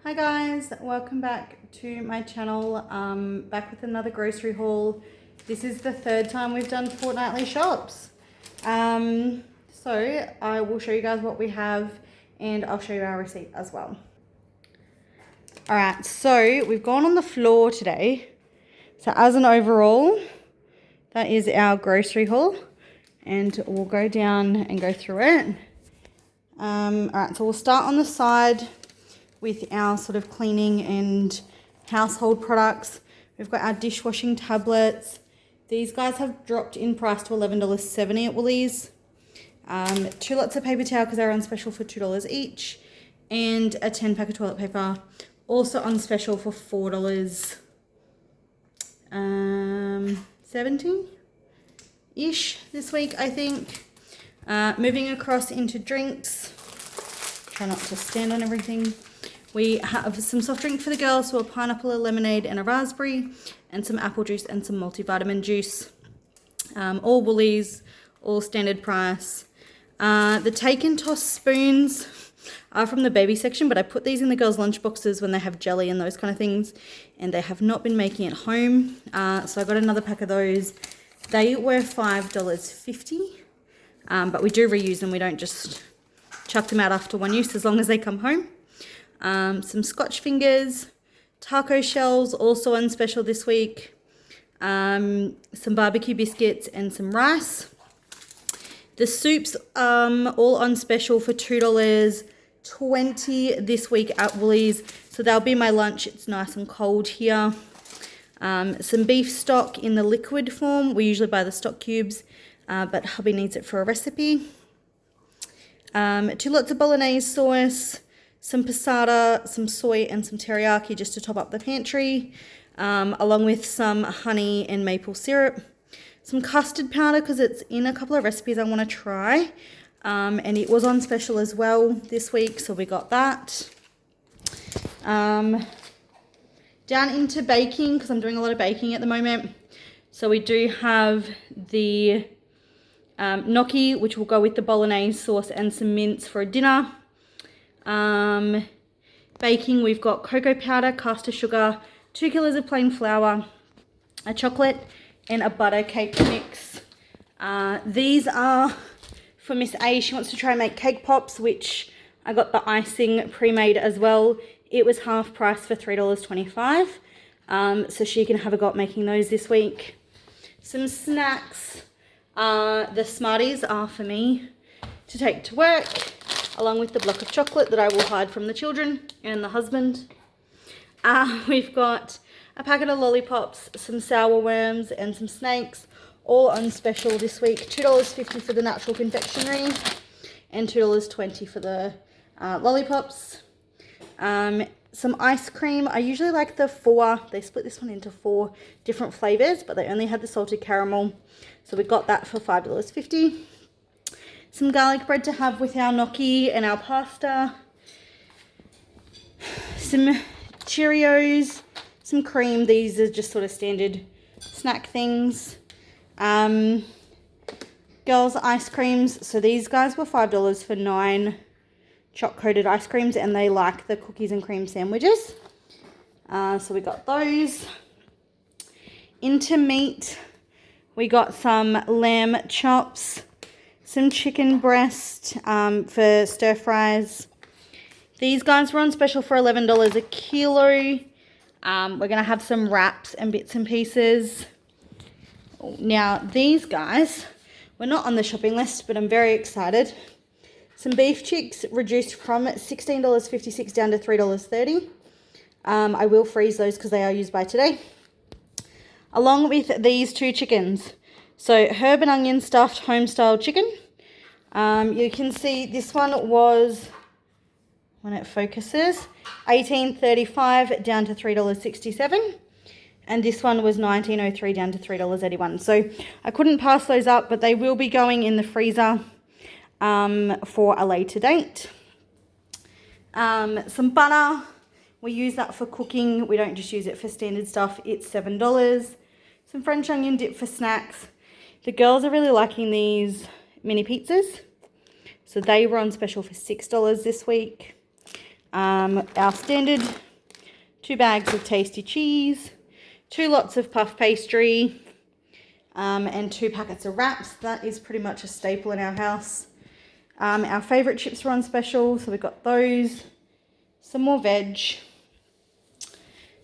Hi guys, welcome back to my channel. Back with another grocery haul. This is the third time we've done fortnightly shops. So I will show you guys what we have and I'll show you our receipt as well. Alright, so we've gone on the floor today. So as an overall, that is our grocery haul and we'll go down and go through it. Alright, so we'll start on the side with our sort of cleaning and household products. We've got our dishwashing tablets. These guys have dropped in price to $11.70 at Woolies. 2 lots of paper towel because they're on special for $2 each. And a 10-pack of toilet paper, also on special for $4.70-ish this week, I think. Moving across into drinks. Try not to stand on everything. We have some soft drink for the girls, so a pineapple, a lemonade and a raspberry, and some apple juice and some multivitamin juice. All Woolies, all standard price. The take and toss spoons are from the baby section, but I put these in the girls' lunch boxes when they have jelly and those kind of things, and they have not been making it home. So I got another pack of those. They were $5.50, but we do reuse them. We don't just chuck them out after one use as long as they come home. Some Scotch fingers, taco shells, also on special this week, some barbecue biscuits and some rice. The soups, all on special for $2.20 this week at Woolies, so that'll be my lunch. It's nice and cold here. Some beef stock in the liquid form. We usually buy the stock cubes, but hubby needs it for a recipe. 2 lots of bolognese sauce, some passata, some soy and some teriyaki just to top up the pantry, along with some honey and maple syrup. Some custard powder because it's in a couple of recipes I want to try, and it was on special as well this week, so we got that. Down into baking because I'm doing a lot of baking at the moment. So we do have the gnocchi, which will go with the bolognese sauce and some mince for a dinner. Baking, we've got cocoa powder, caster sugar, 2 kilos of plain flour, a chocolate and a butter cake mix. These are for Miss A. She wants to try and make cake pops, which I got the icing pre-made as well. It was half price for $3.25, so she can have a go at making those this week. Some snacks. The Smarties are for me to take to work, along with the block of chocolate that I will hide from the children and the husband. We've got a packet of lollipops, some sour worms and some snakes, all on special this week. $2.50 for the natural confectionery and $2.20 for the lollipops. Some ice cream. I usually like the 4. They split this one into 4 different flavors, but they only had the salted caramel. So we got that for $5.50. Some garlic bread to have with our gnocchi and our pasta. Some Cheerios, some cream. These are just sort of standard snack things. Girls' ice creams. So these guys were $5 for 9 choc-coated ice creams, and they like the cookies and cream sandwiches. So we got those. Into meat, we got some lamb chops, some chicken breast for stir fries. These guys were on special for $11 a kilo. We're going to have some wraps and bits and pieces. Now, these guys were not on the shopping list, but I'm very excited. Some beef chicks reduced from $16.56 down to $3.30. I will freeze those because they are used by today. Along with these 2 chickens. So herb and onion stuffed home-style chicken. You can see this one was, when it focuses, $18.35 down to $3.67. And this one was $19.03 down to $3.81. So I couldn't pass those up, but they will be going in the freezer for a later date. Some butter. We use that for cooking. We don't just use it for standard stuff. It's $7. Some French onion dip for snacks. The girls are really liking these mini pizzas. So they were on special for $6 this week. Our standard 2 bags of tasty cheese, 2 lots of puff pastry, and 2 packets of wraps. That is pretty much a staple in our house. Our favourite chips were on special, so we got those, some more veg.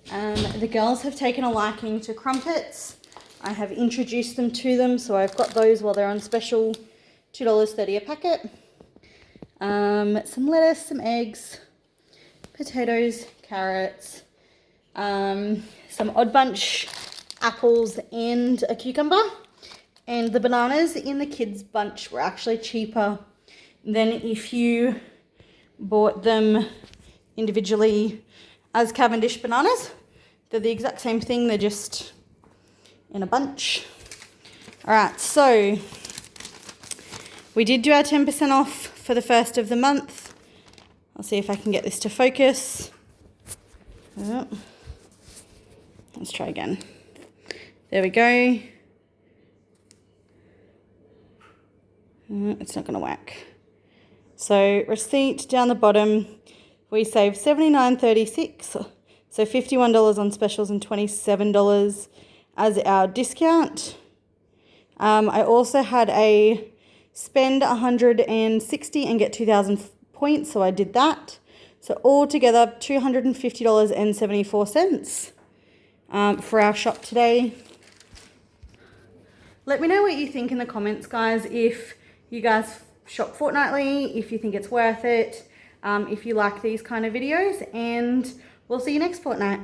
The girls have taken a liking to crumpets. I have introduced them to them, so I've got those while they're on special, $2.30 a packet. Some lettuce, some eggs, potatoes, carrots, some Odd Bunch apples and a cucumber. And the bananas in the kids' bunch were actually cheaper than if you bought them individually as Cavendish bananas. They're the exact same thing, they're just in a bunch. All right, so we did do our 10% off for the first of the month. I'll see if I can get this to focus. Oh. Let's try again. There we go. It's not going to work. So receipt down the bottom, we saved $79.36, so $51 on specials and $27 as our discount. I also had a spend $160 and get 2,000 points, so I did that. So altogether $250.74 for our shop today. Let me know what you think in the comments, guys, if you guys shop fortnightly, if you think it's worth it, if you like these kind of videos, and we'll see you next fortnight.